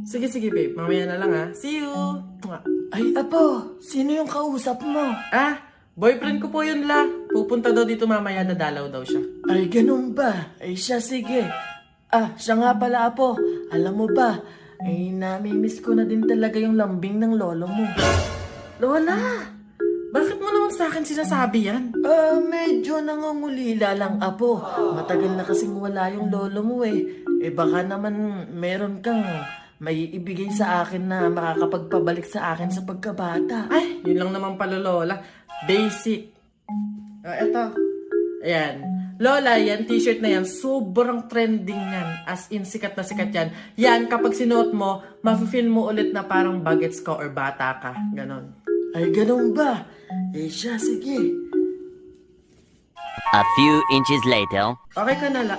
Sige, sige babe. Mamaya na lang ha. See you! Ay, apo, sino yung kausap mo? Ah, boyfriend ko po yun la. Pupunta daw dito mamaya, dadalaw daw siya. Ay, ganun ba? Ay, siya, sige. Siya nga pala, apo. Alam mo ba, ay nami-miss ko na din talaga yung lambing ng lolo mo. Lola! Bakit mo naman sa akin sinasabi yan? Medyo nangungulila lang, apo. Matagal na kasing wala yung lolo mo eh. Baka naman meron kang may ibigay sa akin na makakapagpabalik sa akin sa pagkabata. Ay, yun lang naman pala Lola. Basic. Eto. Ayan. Lola, yan, t-shirt na yan, sobrang trending yan. As in, sikat na sikat yan. Yan, kapag sinuot mo, mafe-feel mo ulit na parang bagets ka or bata ka. Ganon. Ay, ganun ba? Siya, sige. A few inches later. Okay ka na la.